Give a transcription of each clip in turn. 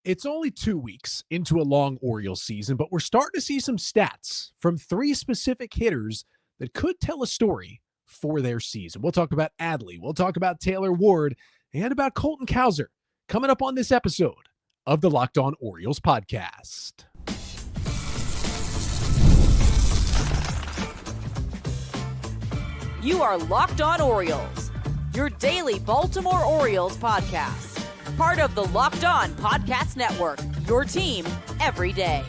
It's only 2 weeks into a long Orioles season, but we're starting to see some stats from three specific hitters that could tell a story for their season. We'll talk about Adley, we'll talk about Taylor Ward, and about Colton Cowser coming up on this episode of the Locked On Orioles podcast. You are Locked On Orioles, your daily Baltimore Orioles podcast. Part of the Locked On Podcast Network, your team every day.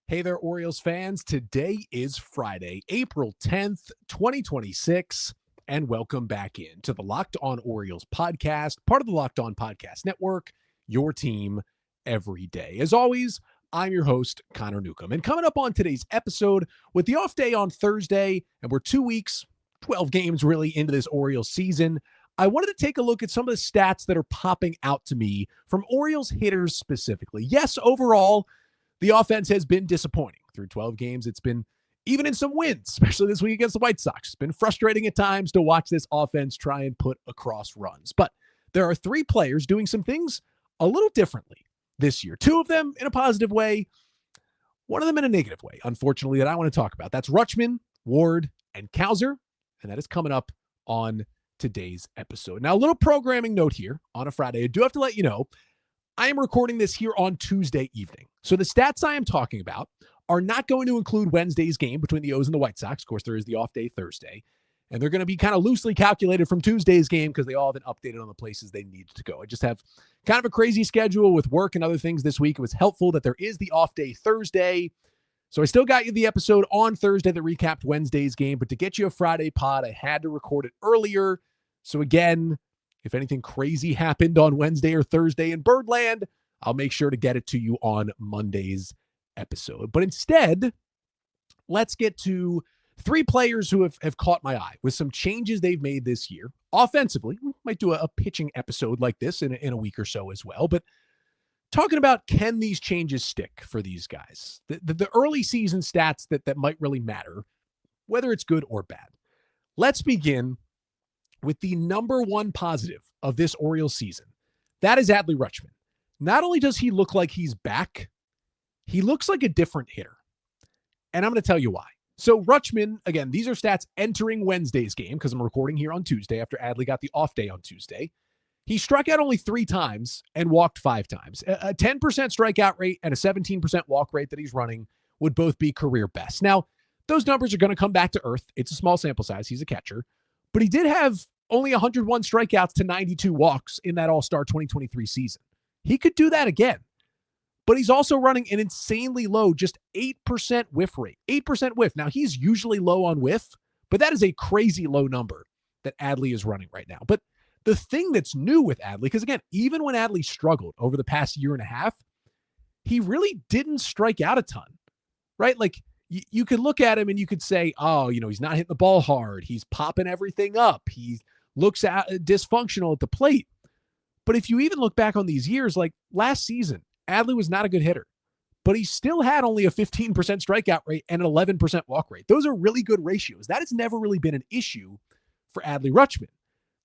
Hey there, Orioles fans. Today is Friday, April 10th, 2026, and welcome back in to the Locked On Orioles podcast, part of the Locked On Podcast Network, your team every day. As always, I'm your host, Connor Newcomb, and coming up on today's episode with the off day on Thursday, and we're 2 weeks, 12 games really into this Orioles season, I wanted to take a look at some of the stats that are popping out to me from Orioles hitters specifically. Yes, overall, the offense has been disappointing. Through 12 games, it's been, even in some wins, especially this week against the White Sox, it's been frustrating at times to watch this offense try and put across runs. But there are three players doing some things a little differently this year. Two of them in a positive way, one of them in a negative way, unfortunately, that I want to talk about. That's Rutschman, Ward, and Cowser, and that is coming up on today's episode. Now, a little programming note here on a Friday. I do have to let you know, I am recording this here on Tuesday evening. So the stats I am talking about are not going to include Wednesday's game between the O's and the White Sox. Of course, there is the off day Thursday, and they're going to be kind of loosely calculated from Tuesday's game because they all have been updated on the places they need to go. I just have kind of a crazy schedule with work and other things this week. It was helpful that there is the off day Thursday. So I still got you the episode on Thursday that recapped Wednesday's game, but to get you a Friday pod, I had to record it earlier. So again, if anything crazy happened on Wednesday or Thursday in Birdland, I'll make sure to get it to you on Monday's episode. But instead, let's get to three players who have caught my eye with some changes they've made this year. Offensively, we might do a pitching episode like this in a week or so as well. But talking about, can these changes stick for these guys? The early season stats that might really matter, whether it's good or bad. Let's begin with the number one positive of this Orioles season. That is Adley Rutschman. Not only does he look like he's back, he looks like a different hitter. And I'm going to tell you why. So Rutschman, again, these are stats entering Wednesday's game because I'm recording here on Tuesday after Adley got the off day on Tuesday. He struck out only 3 times and walked 5 times. A 10% strikeout rate and a 17% walk rate that he's running would both be career best. Now, those numbers are going to come back to earth. It's a small sample size. He's a catcher. But he did have only 101 strikeouts to 92 walks in that All-Star 2023 season. He could do that again. But he's also running an insanely low, just 8% whiff rate. 8% whiff. Now, he's usually low on whiff, but that is a crazy low number that Adley is running right now. But the thing that's new with Adley, because again, even when Adley struggled over the past year and a half, he really didn't strike out a ton, right? Like, you could look at him and you could say, oh, he's not hitting the ball hard. He's popping everything up. He looks dysfunctional at the plate. But if you even look back on these years, like last season, Adley was not a good hitter, but he still had only a 15% strikeout rate and an 11% walk rate. Those are really good ratios. That has never really been an issue for Adley Rutschman.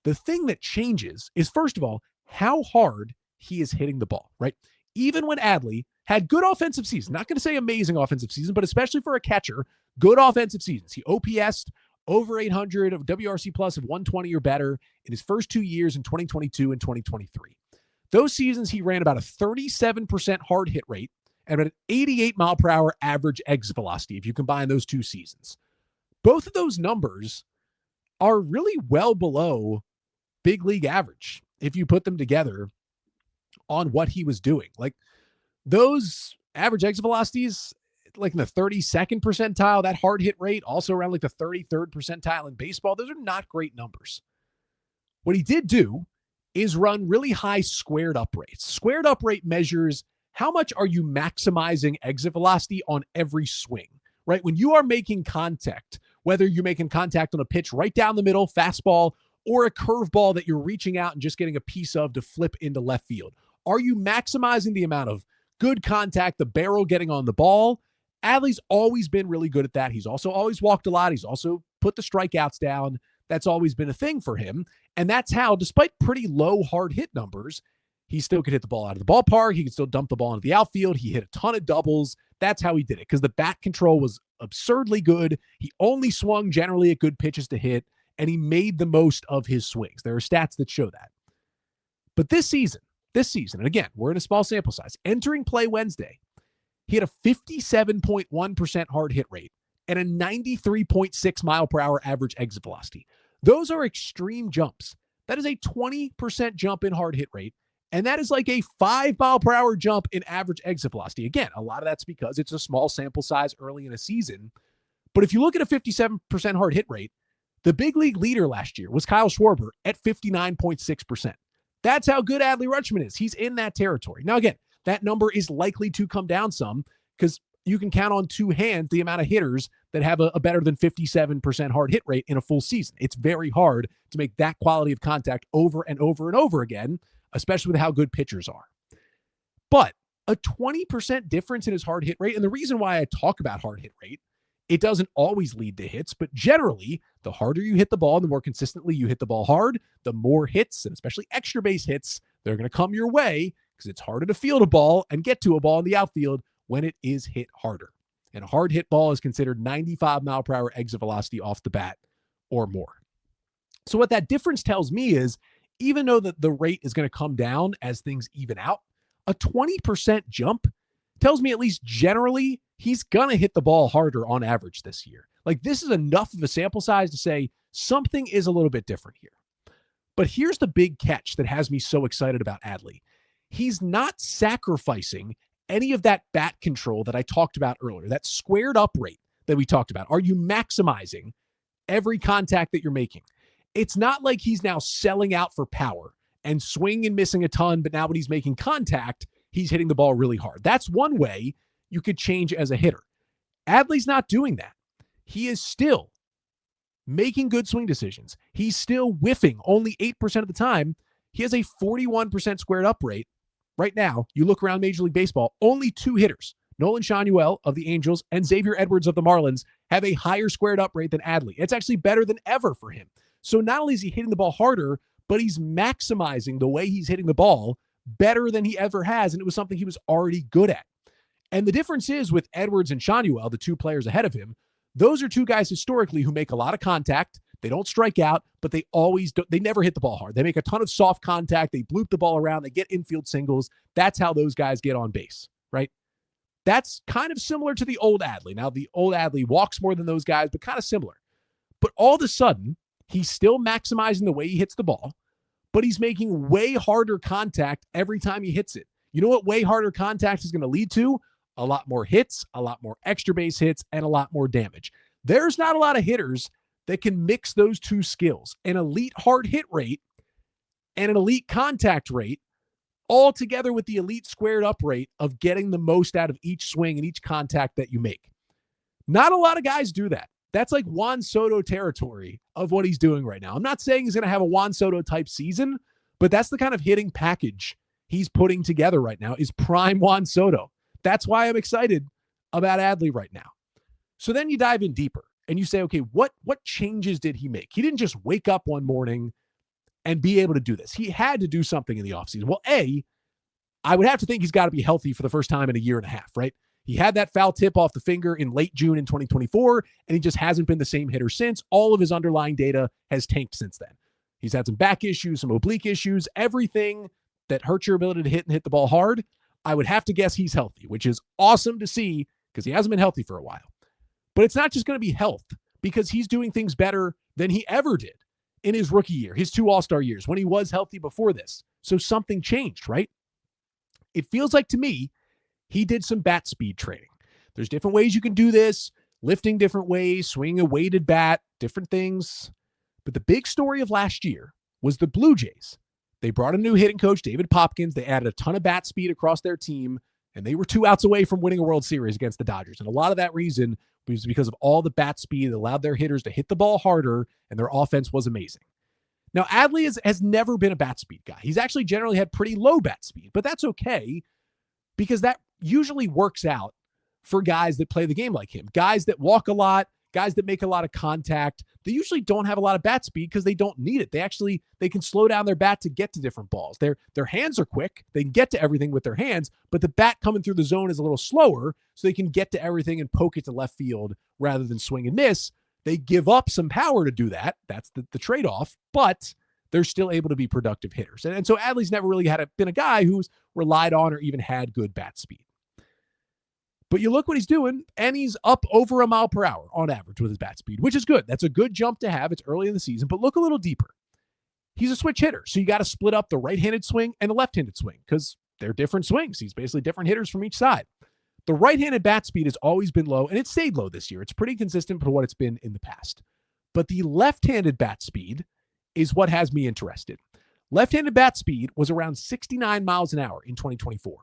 The thing that changes is, first of all, how hard he is hitting the ball, right? Even when Adley had good offensive seasons, not going to say amazing offensive season, but especially for a catcher, good offensive seasons. He OPS'd over 800 of WRC plus of 120 or better in his first 2 years in 2022 and 2023. Those seasons, he ran about a 37% hard hit rate and about an 88 mile per hour average exit velocity if you combine those 2 seasons. Both of those numbers are really well below big league average if you put them together on what he was doing. Like, those average exit velocities, like in the 32nd percentile, that hard hit rate also around like the 33rd percentile in baseball. Those are not great numbers. What he did do is run really high squared up rates. Squared up rate measures how much are you maximizing exit velocity on every swing, right? When you are making contact, whether you're making contact on a pitch right down the middle, fastball, or a curveball that you're reaching out and just getting a piece of to flip into left field, are you maximizing the amount of good contact, the barrel getting on the ball? Adley's always been really good at that. He's also always walked a lot. He's also put the strikeouts down. That's always been a thing for him. And that's how, despite pretty low hard hit numbers, he still could hit the ball out of the ballpark. He could still dump the ball into the outfield. He hit a ton of doubles. That's how he did it, because the bat control was absurdly good. He only swung generally at good pitches to hit, and he made the most of his swings. There are stats that show that. But this season, and again, we're in a small sample size, entering play Wednesday, he had a 57.1% hard hit rate and a 93.6 mile per hour average exit velocity. Those are extreme jumps. That is a 20% jump in hard hit rate, and that is like a 5 mile per hour jump in average exit velocity. Again, a lot of that's because it's a small sample size early in a season. But if you look at a 57% hard hit rate, the big league leader last year was Kyle Schwarber at 59.6%. That's how good Adley Rutschman is. He's in that territory. Now, again, that number is likely to come down some because you can count on two hands the amount of hitters that have a better than 57% hard hit rate in a full season. It's very hard to make that quality of contact over and over and over again, especially with how good pitchers are. But a 20% difference in his hard hit rate, and the reason why I talk about hard hit rate, it doesn't always lead to hits, but generally, the harder you hit the ball and the more consistently you hit the ball hard, the more hits, and especially extra base hits, they're going to come your way because it's harder to field a ball and get to a ball in the outfield when it is hit harder. And a hard hit ball is considered 95 mile per hour exit velocity off the bat or more. So what that difference tells me is, even though the rate is going to come down as things even out, a 20% jump tells me at least generally he's going to hit the ball harder on average this year. Like, this is enough of a sample size to say something is a little bit different here. But here's the big catch that has me so excited about Adley. He's not sacrificing any of that bat control that I talked about earlier, that squared up rate that we talked about. Are you maximizing every contact that you're making? It's not like he's now selling out for power and swinging and missing a ton, but now when he's making contact, he's hitting the ball really hard. That's one way you could change as a hitter. Adley's not doing that. He is still making good swing decisions. He's still whiffing only 8% of the time. He has a 41% squared up rate. Right now, you look around Major League Baseball, only two hitters, Nolan Schanuel of the Angels and Xavier Edwards of the Marlins, have a higher squared up rate than Adley. It's actually better than ever for him. So not only is he hitting the ball harder, but he's maximizing the way he's hitting the ball better than he ever has, and it was something he was already good at. And the difference is with Edwards and Schanuel, the two players ahead of him, those are two guys historically who make a lot of contact. They don't strike out, but they never hit the ball hard. They make a ton of soft contact. They bloop the ball around. They get infield singles. That's how those guys get on base, right? That's kind of similar to the old Adley. Now, the old Adley walks more than those guys, but kind of similar. But all of a sudden, he's still maximizing the way he hits the ball, but he's making way harder contact every time he hits it. You know what way harder contact is going to lead to? A lot more hits, a lot more extra base hits, and a lot more damage. There's not a lot of hitters that can mix those two skills, an elite hard hit rate and an elite contact rate, all together with the elite squared up rate of getting the most out of each swing and each contact that you make. Not a lot of guys do that. That's like Juan Soto territory of what he's doing right now. I'm not saying he's going to have a Juan Soto type season, but that's the kind of hitting package he's putting together right now, is prime Juan Soto. That's why I'm excited about Adley right now. So then you dive in deeper and you say, okay, what changes did he make? He didn't just wake up one morning and be able to do this. He had to do something in the offseason. Well, I would have to think he's got to be healthy for the first time in a year and a half, right? He had that foul tip off the finger in late June in 2024, and he just hasn't been the same hitter since. All of his underlying data has tanked since then. He's had some back issues, some oblique issues, everything that hurts your ability to hit and hit the ball hard. I would have to guess he's healthy, which is awesome to see because he hasn't been healthy for a while. But it's not just going to be health, because he's doing things better than he ever did in his rookie year, his 2 All-Star years, when he was healthy before this. So something changed, right? It feels like to me, he did some bat speed training. There's different ways you can do this, lifting different ways, swinging a weighted bat, different things. But the big story of last year was the Blue Jays. They brought a new hitting coach, David Popkins. They added a ton of bat speed across their team, and they were 2 outs away from winning a World Series against the Dodgers. And a lot of that reason was because of all the bat speed that allowed their hitters to hit the ball harder, and their offense was amazing. Now, Adley has never been a bat speed guy. He's actually generally had pretty low bat speed, but that's okay because that usually works out for guys that play the game like him. Guys that walk a lot, guys that make a lot of contact. they usually don't have a lot of bat speed because they don't need it. They can slow down their bat to get to different balls. Their hands are quick. They can get to everything with their hands, but the bat coming through the zone is a little slower, so they can get to everything and poke it to left field rather than swing and miss. They give up some power to do that. That's the trade-off, but they're still able to be productive hitters. And so Adley's never really been a guy who's relied on or even had good bat speed. But you look what he's doing, and he's up over a mile per hour on average with his bat speed, which is good. That's a good jump to have. It's early in the season, but look a little deeper. He's a switch hitter, so you got to split up the right-handed swing and the left-handed swing because they're different swings. He's basically different hitters from each side. The right-handed bat speed has always been low, and it stayed low this year. It's pretty consistent for what it's been in the past. But the left-handed bat speed is what has me interested. Left-handed bat speed was around 69 miles an hour in 2024.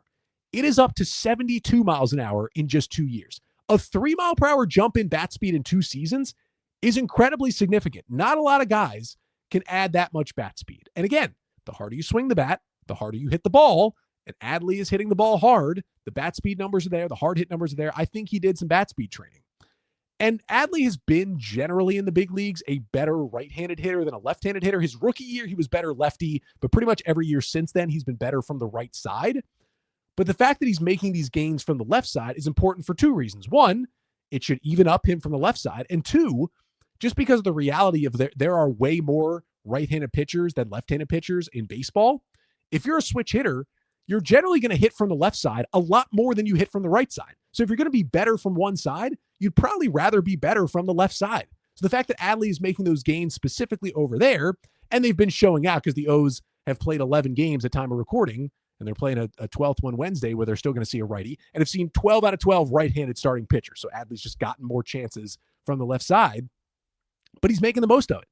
It is up to 72 miles an hour in just 2 years. A 3 mile per hour jump in bat speed in 2 seasons is incredibly significant. Not a lot of guys can add that much bat speed. And again, the harder you swing the bat, the harder you hit the ball. And Adley is hitting the ball hard. The bat speed numbers are there. The hard hit numbers are there. I think he did some bat speed training. And Adley has been generally in the big leagues a better right-handed hitter than a left-handed hitter. His rookie year, he was better lefty, but pretty much every year since then, he's been better from the right side. But the fact that he's making these gains from the left side is important for 2 reasons. 1, it should even up him from the left side. And 2, just because of the reality of there are way more right-handed pitchers than left-handed pitchers in baseball. If you're a switch hitter, you're generally going to hit from the left side a lot more than you hit from the right side. So if you're going to be better from one side, you'd probably rather be better from the left side. So the fact that Adley is making those gains specifically over there, and they've been showing out because the O's have played 11 games at time of recording, and they're playing a 12th one Wednesday where they're still going to see a righty, and have seen 12 out of 12 right-handed starting pitchers. So Adley's just gotten more chances from the left side, but he's making the most of it.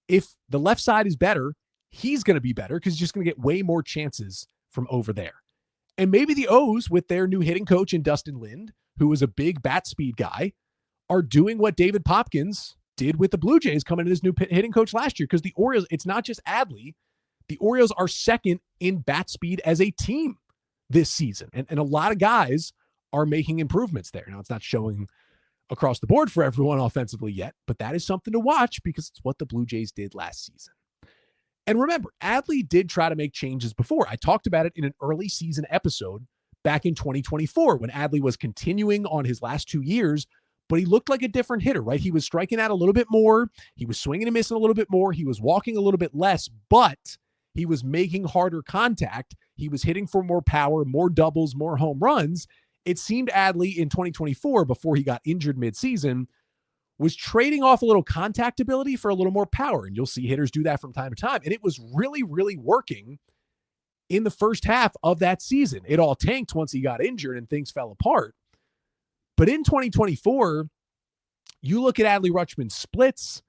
If the left side is better, he's going to be better because he's just going to get way more chances from over there. And maybe the O's, with their new hitting coach in Dustin Lind, who is a big bat speed guy, are doing what David Popkins did with the Blue Jays coming in as new hitting coach last year. Because the Orioles, it's not just Adley. The Orioles are second in bat speed as a team this season. And a lot of guys are making improvements there. Now, it's not showing across the board for everyone offensively yet, but that is something to watch because it's what the Blue Jays did last season. And remember, Adley did try to make changes before. I talked about it in an early season episode back in 2024 when Adley was continuing on his last 2 years, but he looked like a different hitter, right? He was striking out a little bit more. He was swinging and missing a little bit more. He was walking a little bit less, but he was making harder contact. He was hitting for more power, more doubles, more home runs. It seemed Adley in 2024, before he got injured midseason, was trading off a little contact ability for a little more power. And you'll see hitters do that from time to time. And it was really, really working in the first half of that season. It all tanked once he got injured and things fell apart. But in 2024, you look at Adley Rutschman's splits.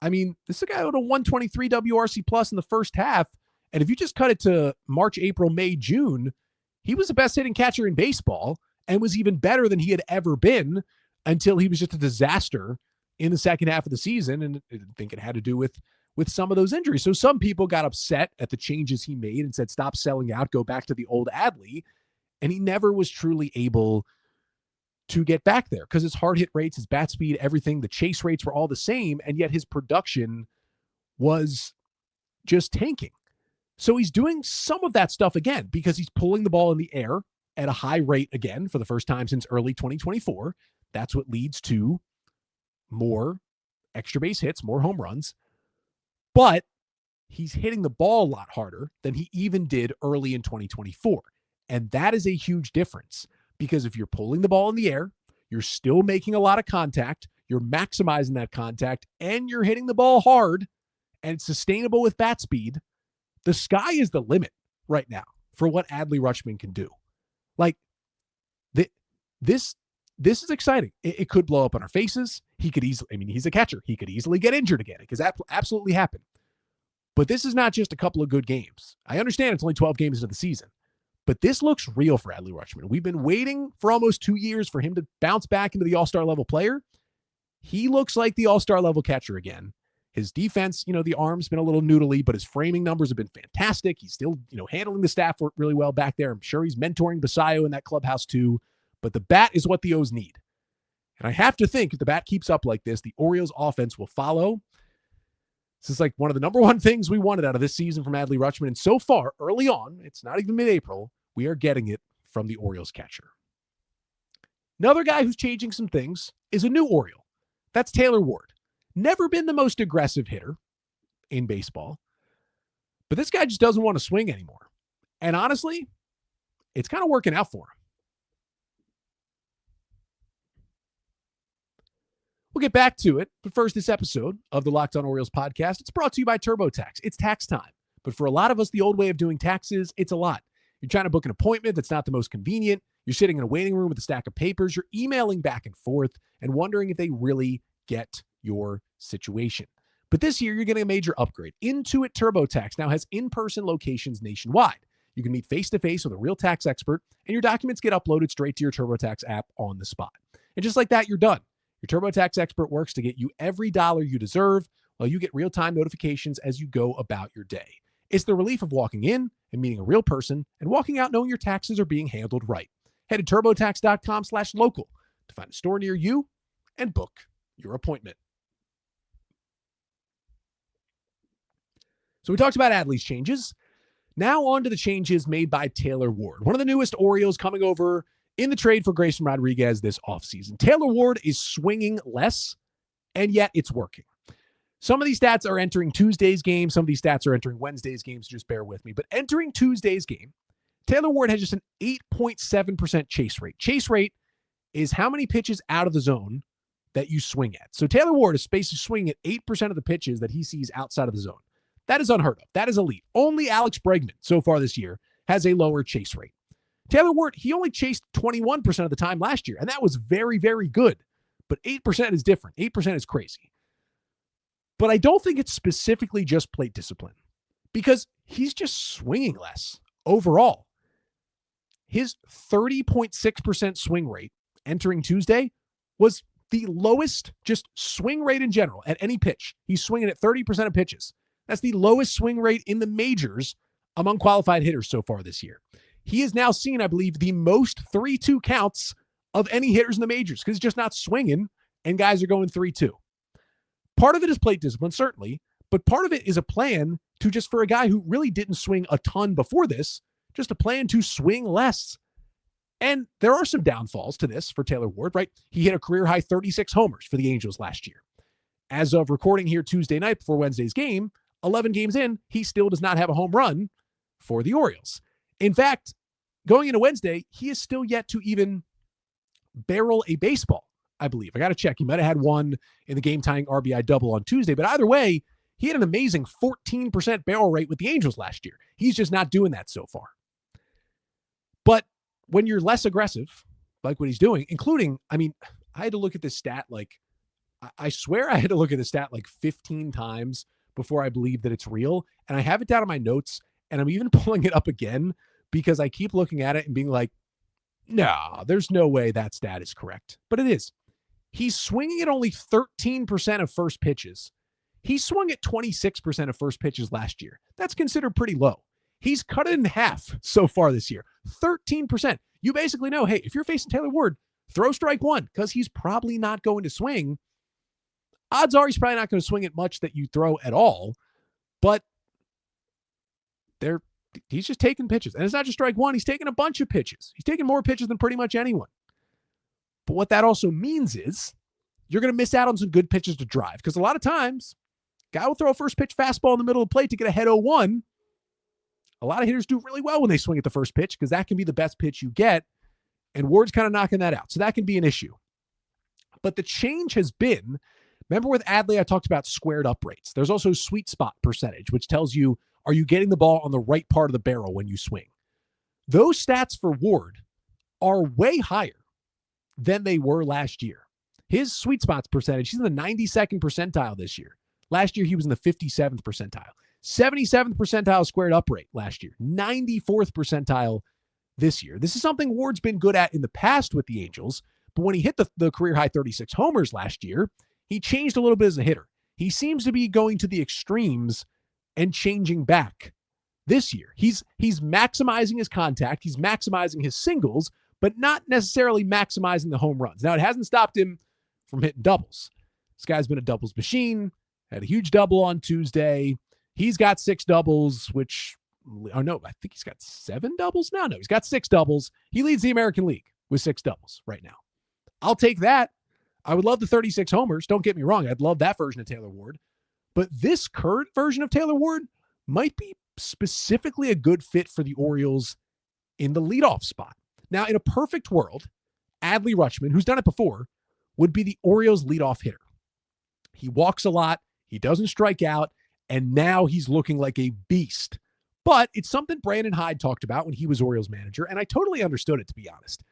I mean, this is a guy with a 123 WRC plus in the first half. And if you just cut it to March, April, May, June, he was the best hitting catcher in baseball and was even better than he had ever been until he was just a disaster in the second half of the season. And I think it had to do with some of those injuries. So some people got upset at the changes he made and said, stop selling out, go back to the old Adley. And he never was truly able to get back there because his hard hit rates, his bat speed, everything, the chase rates were all the same. And yet his production was just tanking. So he's doing some of that stuff again because he's pulling the ball in the air at a high rate again for the first time since early 2024. That's what leads to more extra base hits, more home runs. But he's hitting the ball a lot harder than he even did early in 2024. And that is a huge difference because if you're pulling the ball in the air, you're still making a lot of contact, you're maximizing that contact, and you're hitting the ball hard, and it's sustainable with bat speed. The sky is the limit right now for what Adley Rutschman can do. Like, this is exciting. It could blow up on our faces. He could easily, I mean, he's a catcher. He could easily get injured again because that absolutely happened. But this is not just a couple of good games. I understand it's only 12 games into the season, but this looks real for Adley Rutschman. We've been waiting for almost 2 years for him to bounce back into the all-star level player. He looks like the all-star level catcher again. His defense, the arm's been a little noodly, but his framing numbers have been fantastic. He's still, handling the staff really well back there. I'm sure he's mentoring Basayo in that clubhouse too, but the bat is what the O's need. And I have to think if the bat keeps up like this, the Orioles offense will follow. This is like one of the number one things we wanted out of this season from Adley Rutschman. And so far, early on, it's not even mid-April, we are getting it from the Orioles catcher. Another guy who's changing some things is a new Oriole. That's Taylor Ward. Never been the most aggressive hitter in baseball, but this guy just doesn't want to swing anymore. And honestly, it's kind of working out for him. We'll get back to it, but first, this episode of the Locked On Orioles podcast, it's brought to you by TurboTax. It's tax time, but for a lot of us, the old way of doing taxes, it's a lot. You're trying to book an appointment that's not the most convenient. You're sitting in a waiting room with a stack of papers. You're emailing back and forth and wondering if they really get your situation. But this year, you're getting a major upgrade. Intuit TurboTax now has in-person locations nationwide. You can meet face-to-face with a real tax expert, and your documents get uploaded straight to your TurboTax app on the spot. And just like that, you're done. Your TurboTax expert works to get you every dollar you deserve while you get real-time notifications as you go about your day. It's the relief of walking in and meeting a real person and walking out knowing your taxes are being handled right. Head to TurboTax.com/local to find a store near you and book your appointment. So we talked about Adley's changes. Now on to the changes made by Taylor Ward, one of the newest Orioles coming over in the trade for Grayson Rodriguez this offseason. Taylor Ward is swinging less, and yet it's working. Some of these stats are entering Tuesday's game. Some of these stats are entering Wednesday's games. Just bear with me. But entering Tuesday's game, Taylor Ward has just an 8.7% chase rate. Chase rate is how many pitches out of the zone that you swing at. So Taylor Ward is basically swinging at 8% of the pitches that he sees outside of the zone. That is unheard of. That is elite. Only Alex Bregman so far this year has a lower chase rate. Taylor Ward, he only chased 21% of the time last year, and that was very, very good. But 8% is different. 8% is crazy. But I don't think it's specifically just plate discipline because he's just swinging less overall. His 30.6% swing rate entering Tuesday was the lowest just swing rate in general at any pitch. He's swinging at 30% of pitches. That's the lowest swing rate in the majors among qualified hitters so far this year. He has now seen, I believe, the most 3-2 counts of any hitters in the majors because he's just not swinging and guys are going 3-2. Part of it is plate discipline, certainly, but part of it is a plan to just, for a guy who really didn't swing a ton before this, just a plan to swing less. And there are some downfalls to this for Taylor Ward, right? He hit a career-high 36 homers for the Angels last year. As of recording here Tuesday night before Wednesday's game, 11 games in, he still does not have a home run for the Orioles. In fact, going into Wednesday, he is still yet to even barrel a baseball, I believe. I got to check. He might have had one in the game-tying RBI double on Tuesday, but either way, he had an amazing 14% barrel rate with the Angels last year. He's just not doing that so far. But when you're less aggressive, like what he's doing, including, I had to look at this stat I swear I had to look at the stat 15 times before I believe that it's real. And I have it down in my notes, and I'm even pulling it up again because I keep looking at it and being like, no, there's no way that stat is correct. But it is. He's swinging at only 13% of first pitches. He swung at 26% of first pitches last year. That's considered pretty low. He's cut it in half so far this year. 13%. You basically know, hey, if you're facing Taylor Ward, throw strike one because he's probably not going to swing. Odds are he's probably not going to swing at much that you throw at all, but he's just taking pitches. And it's not just strike one. He's taking a bunch of pitches. He's taking more pitches than pretty much anyone. But what that also means is you're going to miss out on some good pitches to drive because a lot of times, guy will throw a first pitch fastball in the middle of the plate to get ahead 0-1. A lot of hitters do really well when they swing at the first pitch because that can be the best pitch you get. And Ward's kind of knocking that out. So that can be an issue. But the change has been, remember with Adley, I talked about squared up rates. There's also sweet spot percentage, which tells you, are you getting the ball on the right part of the barrel when you swing? Those stats for Ward are way higher than they were last year. His sweet spots percentage, he's in the 92nd percentile this year. Last year, he was in the 57th percentile. 77th percentile squared up rate last year. 94th percentile this year. This is something Ward's been good at in the past with the Angels, but when he hit the career-high 36 homers last year, he changed a little bit as a hitter. He seems to be going to the extremes and changing back this year. He's maximizing his contact. He's maximizing his singles, but not necessarily maximizing the home runs. Now, it hasn't stopped him from hitting doubles. This guy's been a doubles machine, had a huge double on Tuesday. He's got 6 doubles, I think he's got 7 doubles now. No, he's got 6 doubles. He leads the American League with 6 doubles right now. I'll take that. I would love the 36 homers. Don't get me wrong. I'd love that version of Taylor Ward. But this current version of Taylor Ward might be specifically a good fit for the Orioles in the leadoff spot. Now, in a perfect world, Adley Rutschman, who's done it before, would be the Orioles' leadoff hitter. He walks a lot. He doesn't strike out. And now he's looking like a beast. But it's something Brandon Hyde talked about when he was Orioles manager, and I totally understood it, to be honest.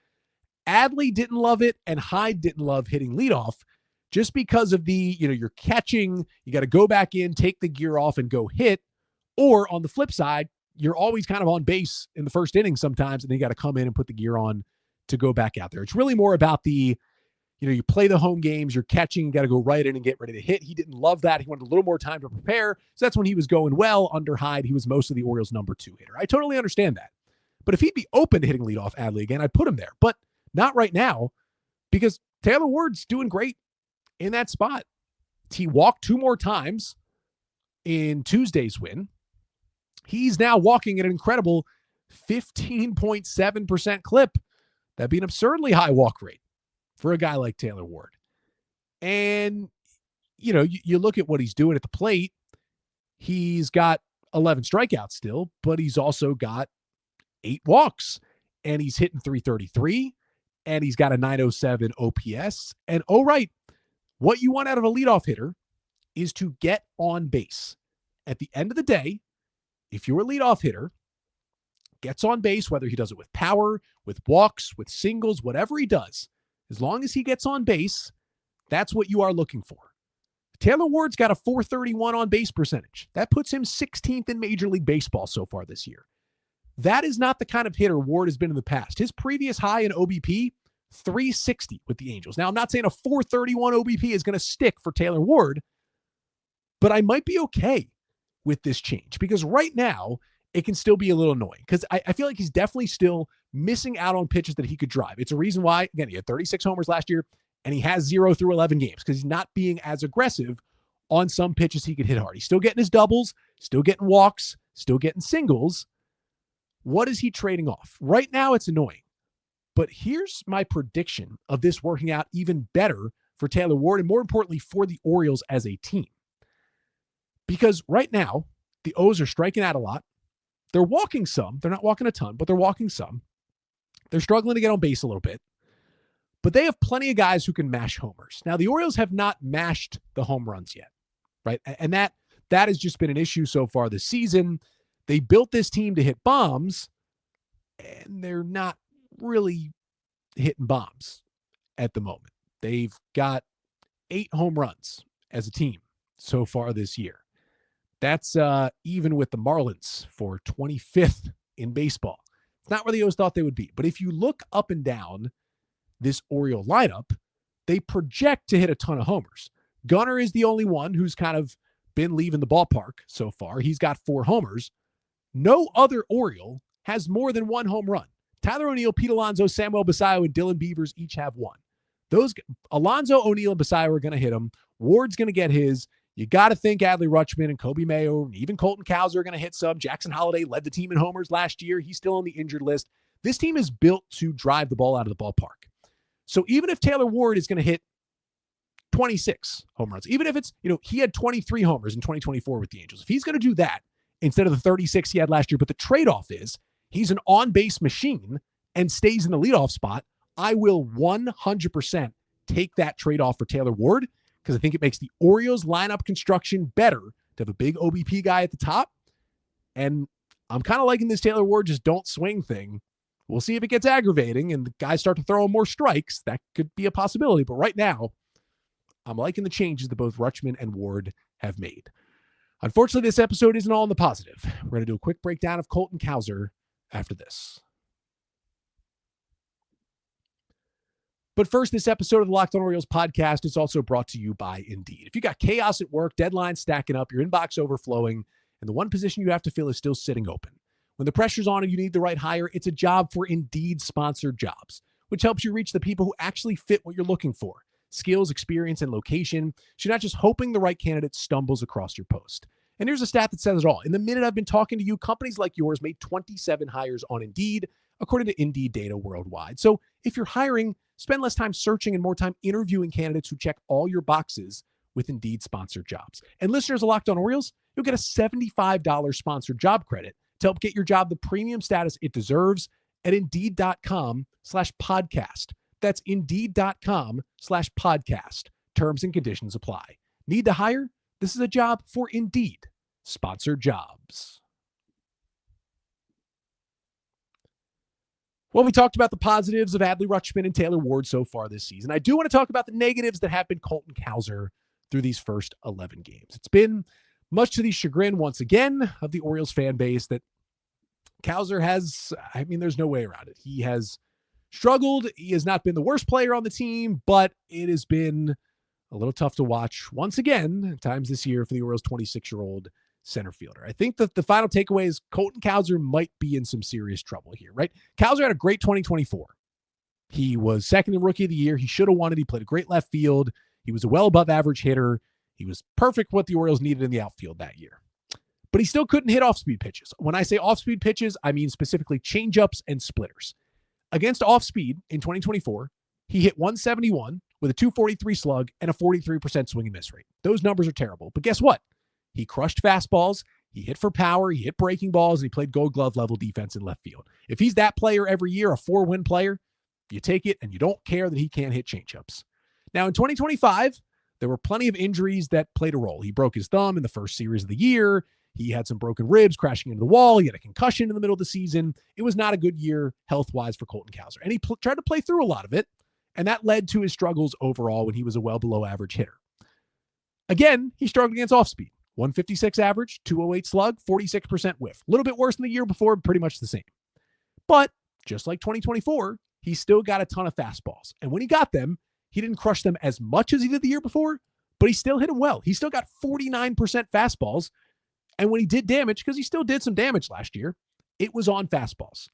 Adley didn't love it, and Hyde didn't love hitting leadoff just because of you're catching, you got to go back in, take the gear off, and go hit. Or on the flip side, you're always kind of on base in the first inning sometimes, and then you got to come in and put the gear on to go back out there. It's really more about you play the home games, you're catching, you got to go right in and get ready to hit. He didn't love that. He wanted a little more time to prepare. So that's when he was going well under Hyde. He was most of the Orioles' number 2 hitter. I totally understand that. But if he'd be open to hitting leadoff Adley again, I'd put him there. But not right now, because Taylor Ward's doing great in that spot. He walked 2 more times in Tuesday's win. He's now walking at an incredible 15.7% clip. That'd be an absurdly high walk rate for a guy like Taylor Ward. And, you look at what he's doing at the plate. He's got 11 strikeouts still, but he's also got 8 walks. And he's hitting .333. And he's got a .907 OPS. And, what you want out of a leadoff hitter is to get on base. At the end of the day, if you're a leadoff hitter, gets on base, whether he does it with power, with walks, with singles, whatever he does, as long as he gets on base, that's what you are looking for. Taylor Ward's got a .431 on base percentage. That puts him 16th in Major League Baseball so far this year. That is not the kind of hitter Ward has been in the past. His previous high in OBP, .360 with the Angels. Now, I'm not saying a .431 OBP is going to stick for Taylor Ward, but I might be okay with this change because right now it can still be a little annoying because I feel like he's definitely still missing out on pitches that he could drive. It's a reason why, again, he had 36 homers last year and he has 0 through 11 games because he's not being as aggressive on some pitches he could hit hard. He's still getting his doubles, still getting walks, still getting singles. What is he trading off? Right now, it's annoying. But here's my prediction of this working out even better for Taylor Ward and more importantly for the Orioles as a team. Because right now, the O's are striking out a lot. They're walking some. They're not walking a ton, but they're walking some. They're struggling to get on base a little bit. But they have plenty of guys who can mash homers. Now, the Orioles have not mashed the home runs yet, right? And that has just been an issue so far this season. They built this team to hit bombs, and they're not really hitting bombs at the moment. They've got 8 home runs as a team so far this year. That's even with the Marlins for 25th in baseball. It's not where the O's thought they would be. But if you look up and down this Oriole lineup, they project to hit a ton of homers. Gunnar is the only one who's kind of been leaving the ballpark so far. He's got 4 homers. No other Oriole has more than 1 home run. Tyler O'Neill, Pete Alonso, Samuel Basallo, and Dylan Beavers each have 1. Alonso, O'Neill, and Basallo are going to hit him. Ward's going to get his. You got to think Adley Rutschman and Kobe Mayo and even Colton Cowser are going to hit some. Jackson Holliday led the team in homers last year. He's still on the injured list. This team is built to drive the ball out of the ballpark. So even if Taylor Ward is going to hit 26 home runs, even if it's, he had 23 homers in 2024 with the Angels. If he's going to do that instead of the 36 he had last year, but the trade-off is he's an on-base machine and stays in the leadoff spot, I will 100% take that trade-off for Taylor Ward because I think it makes the Orioles lineup construction better to have a big OBP guy at the top. And I'm kind of liking this Taylor Ward just don't swing thing. We'll see if it gets aggravating and the guys start to throw him more strikes. That could be a possibility. But right now, I'm liking the changes that both Rutschman and Ward have made. Unfortunately, this episode isn't all in the positive. We're going to do a quick breakdown of Colton Cowser after this. But first, this episode of the Locked On Orioles podcast is also brought to you by Indeed. If you got chaos at work, deadlines stacking up, your inbox overflowing, and the one position you have to fill is still sitting open. When the pressure's on and you need the right hire, it's a job for Indeed-sponsored jobs, which helps you reach the people who actually fit what you're looking for. skills, experience, and location, so you're not just hoping the right candidate stumbles across your post. And here's a stat that says it all. In the minute I've been talking to you, companies like yours made 27 hires on Indeed, according to Indeed data worldwide. So if you're hiring, spend less time searching and more time interviewing candidates who check all your boxes with Indeed sponsored jobs. And listeners of Locked On Orioles, you'll get a $75 sponsored job credit to help get your job the premium status it deserves at Indeed.com/podcast. That's Indeed.com/podcast. Terms and conditions apply. Need to hire? This is a job for Indeed sponsored jobs. Well, we talked about the positives of Adley Rutschman and Taylor Ward so far this season. I do want to talk about the negatives that have been Colton Cowser through these first 11 games. It's been much to the chagrin, once again, of the Orioles fan base that Cowser has, there's no way around it. He has struggled. He has not been the worst player on the team, but it has been a little tough to watch once again, at times this year, for the Orioles' 26-year-old center fielder. I think that the final takeaway is Colton Cowser might be in some serious trouble here, right? Cowser had a great 2024. He was second in Rookie of the Year. He should have won it. He played a great left field. He was a well above average hitter. He was perfect what the Orioles needed in the outfield that year. But he still couldn't hit off-speed pitches. When I say off-speed pitches, I mean specifically changeups and splitters. Against off-speed in 2024, he hit 171 with a 243 slug and a 43% swing and miss rate. Those numbers are terrible. But guess what? He crushed fastballs, he hit for power, he hit breaking balls, and he played gold glove level defense in left field. If he's that player every year, a 4-win player, you take it and you don't care that he can't hit changeups. Now in 2025, there were plenty of injuries that played a role. He broke his thumb in the first series of the year. He had some broken ribs crashing into the wall. He had a concussion in the middle of the season. It was not a good year health-wise for Colton Cowser. And he tried to play through a lot of it, and that led to his struggles overall when he was a well below average hitter. Again, he struggled against off-speed. 156 average, 208 slug, 46% whiff. A little bit worse than the year before, pretty much the same. But just like 2024, he still got a ton of fastballs. And when he got them, he didn't crush them as much as he did the year before, but he still hit them well. He still got 49% fastballs. And when he did damage, because he still did some damage last year, it was on fastballs.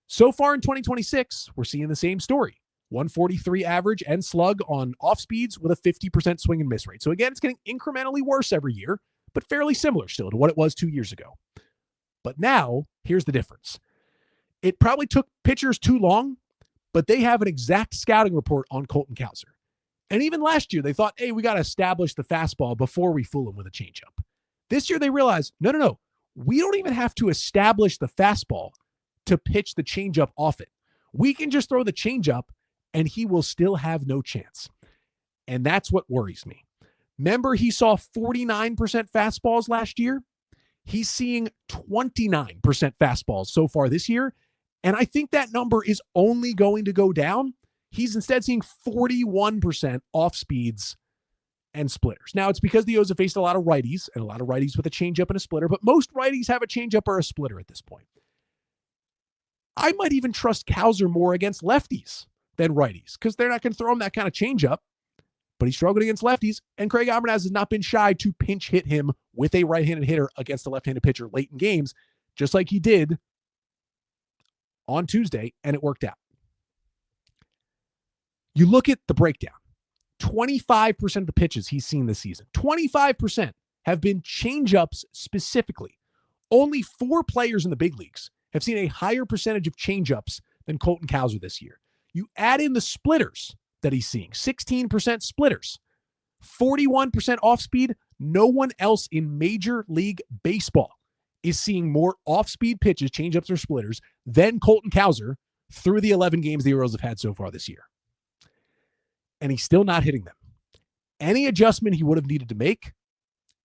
So far in 2026, we're seeing the same story. 143 average and slug on off speeds with a 50% swing and miss rate. So again, it's getting incrementally worse every year, but fairly similar still to what it was 2 years ago. But now, here's the difference. It probably took pitchers too long, but they have an exact scouting report on Colton Cowser. And even last year, they thought, hey, we got to establish the fastball before we fool him with a changeup. This year, they realized, no. We don't even have to establish the fastball to pitch the changeup off it. We can just throw the changeup and he will still have no chance. And that's what worries me. Remember, he saw 49% fastballs last year. He's seeing 29% fastballs so far this year. And I think that number is only going to go down. He's instead seeing 41% off speeds and splitters. Now, it's because the O's have faced a lot of righties and a lot of righties with a changeup and a splitter, but most righties have a changeup or a splitter at this point. I might even trust Cowser more against lefties than righties because they're not going to throw him that kind of changeup, but he struggled against lefties, and Craig Albertaz has not been shy to pinch hit him with a right-handed hitter against a left-handed pitcher late in games, just like he did on Tuesday, and it worked out. You look at the breakdown. 25% of the pitches he's seen this season, 25% have been changeups specifically. Only 4 players in the big leagues have seen a higher percentage of changeups than Colton Cowser this year. You add in the splitters that he's seeing, 16% splitters, 41% off speed. No one else in Major League Baseball is seeing more off-speed pitches, changeups or splitters, than Colton Cowser through the 11 games the Orioles have had so far this year. And he's still not hitting them. Any adjustment he would have needed to make,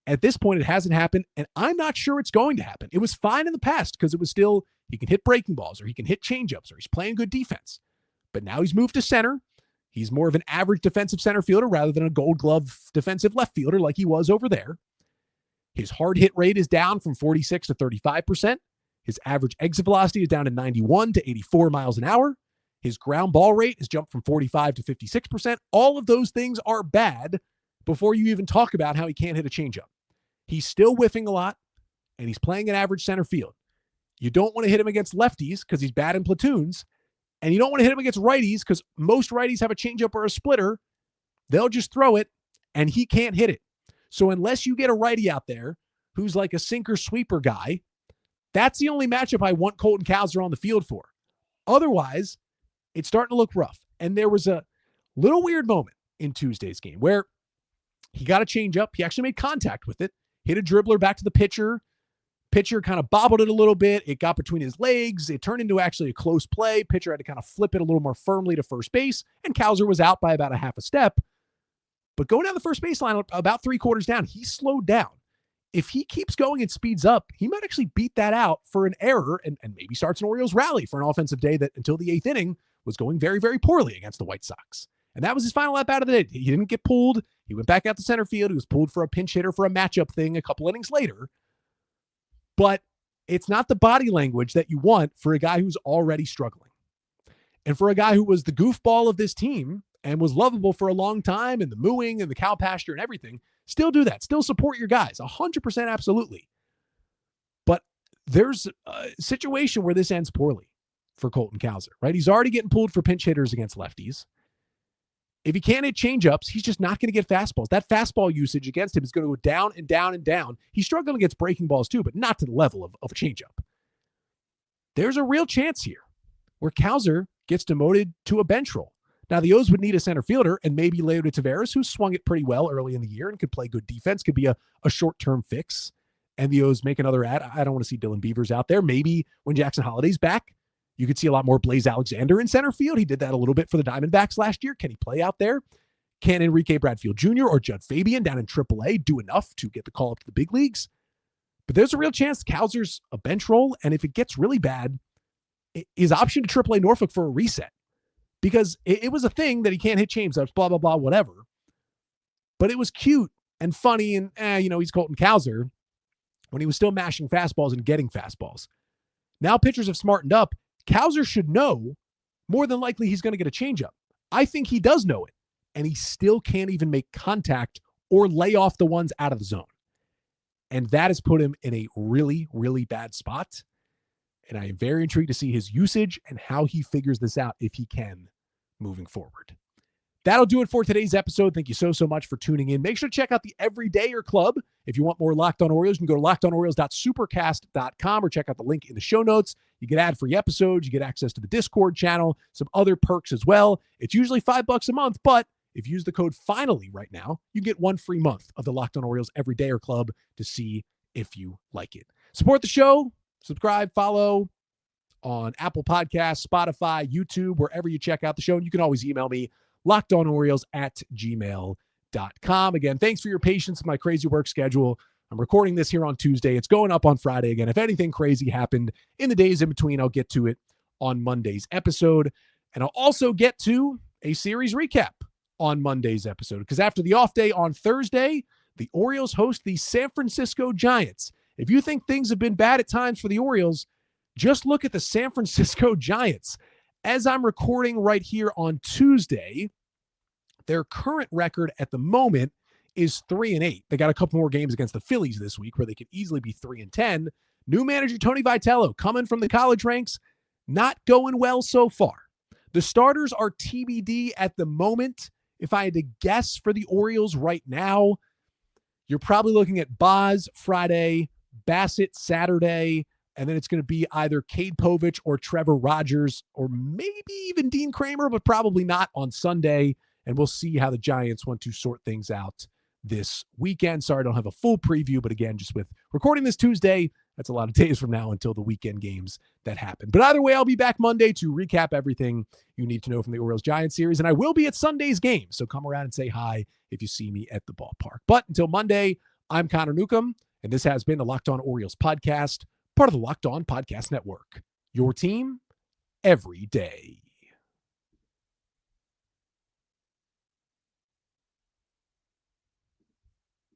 at this point, it hasn't happened, and I'm not sure it's going to happen. It was fine in the past because it was still, he can hit breaking balls, or he can hit changeups, or he's playing good defense. But now he's moved to center. He's more of an average defensive center fielder rather than a gold glove defensive left fielder like he was over there. His hard hit rate is down from 46 to 35%. His average exit velocity is down to 91 to 84 miles an hour. His ground ball rate has jumped from 45 to 56%. All of those things are bad before you even talk about how he can't hit a changeup. He's still whiffing a lot, and he's playing an average center field. You don't want to hit him against lefties because he's bad in platoons, and you don't want to hit him against righties because most righties have a changeup or a splitter, they'll just throw it and he can't hit it. So unless you get a righty out there who's like a sinker sweeper guy, that's the only matchup I want Colton Cowser on the field for. Otherwise, it's starting to look rough. And there was a little weird moment in Tuesday's game where he got a change up. He actually made contact with it, hit a dribbler back to the pitcher. Pitcher kind of bobbled it a little bit. It got between his legs. It turned into actually a close play. Pitcher had to kind of flip it a little more firmly to first base, and Cowser was out by about a half a step. But going down the first baseline, about 3/4 down, he slowed down. If he keeps going and speeds up, he might actually beat that out for an error and maybe starts an Orioles rally for an offensive day that until the 8th inning was going very, very poorly against the White Sox. And that was his final at bat of the day. He didn't get pulled. He went back out to center field. He was pulled for a pinch hitter for a matchup thing a couple innings later. But it's not the body language that you want for a guy who's already struggling. And for a guy who was the goofball of this team and was lovable for a long time, and the mooing and the cow pasture and everything, still do that. Still support your guys. 100% absolutely. But there's a situation where this ends poorly for Colton Cowser, right? He's already getting pulled for pinch hitters against lefties. If he can't hit changeups, he's just not going to get fastballs. That fastball usage against him is going to go down and down and down. He's struggling against breaking balls too, but not to the level of a changeup. There's a real chance here where Cowser gets demoted to a bench role. Now, the O's would need a center fielder and maybe Leo Taveras, who swung it pretty well early in the year and could play good defense, could be a short-term fix. And the O's make another ad. I don't want to see Dylan Beavers out there. Maybe when Jackson Holliday's back, you could see a lot more Blaze Alexander in center field. He did that a little bit for the Diamondbacks last year. Can he play out there? Can Enrique Bradfield Jr. or Judd Fabian down in AAA do enough to get the call up to the big leagues? But there's a real chance Cowser's a bench role, and if it gets really bad, his option to AAA Norfolk for a reset. Because it was a thing that he can't hit changeups, blah, blah, blah, whatever. But it was cute and funny, and he's Colton Cowser when he was still mashing fastballs and getting fastballs. Now pitchers have smartened up. Cowser should know more than likely he's going to get a changeup. I think he does know it, and he still can't even make contact or lay off the ones out of the zone. And that has put him in a really, really bad spot. And I am very intrigued to see his usage and how he figures this out if he can moving forward. That'll do it for today's episode. Thank you so much for tuning in. Make sure to check out the Everydayer Club. If you want more Locked On Orioles, you can go to lockedonorioles.supercast.com or check out the link in the show notes. You get ad-free episodes. You get access to the Discord channel, some other perks as well. It's usually $5 a month, but if you use the code FINALLY right now, you get 1 free month of the Locked On Orioles Everydayer Club to see if you like it. Support the show. Subscribe, follow on Apple Podcasts, Spotify, YouTube, wherever you check out the show. And you can always email me, lockedonorioles@gmail.com. Again, thanks for your patience with my crazy work schedule. I'm recording this here on Tuesday. It's going up on Friday again. If anything crazy happened in the days in between, I'll get to it on Monday's episode. And I'll also get to a series recap on Monday's episode, because after the off day on Thursday, the Orioles host the San Francisco Giants. If you think things have been bad at times for the Orioles, just look at the San Francisco Giants. As I'm recording right here on Tuesday, their current record at the moment is 3-8. They got a couple more games against the Phillies this week where they could easily be 3-10. New manager Tony Vitello coming from the college ranks, not going well so far. The starters are TBD at the moment. If I had to guess for the Orioles right now, you're probably looking at Boz Friday, Bassett Saturday, and then it's going to be either Cade Povich or Trevor Rogers, or maybe even Dean Kramer, but probably not on Sunday. And we'll see how the Giants want to sort things out this weekend. Sorry, I don't have a full preview, but again, just with recording this Tuesday, that's a lot of days from now until the weekend games that happen. But either way, I'll be back Monday to recap everything you need to know from the Orioles-Giants series, and I will be at Sunday's game, so come around and say hi if you see me at the ballpark. But until Monday, I'm Connor Newcomb, and this has been the Locked On Orioles podcast, part of the Locked On Podcast Network. Your team every day.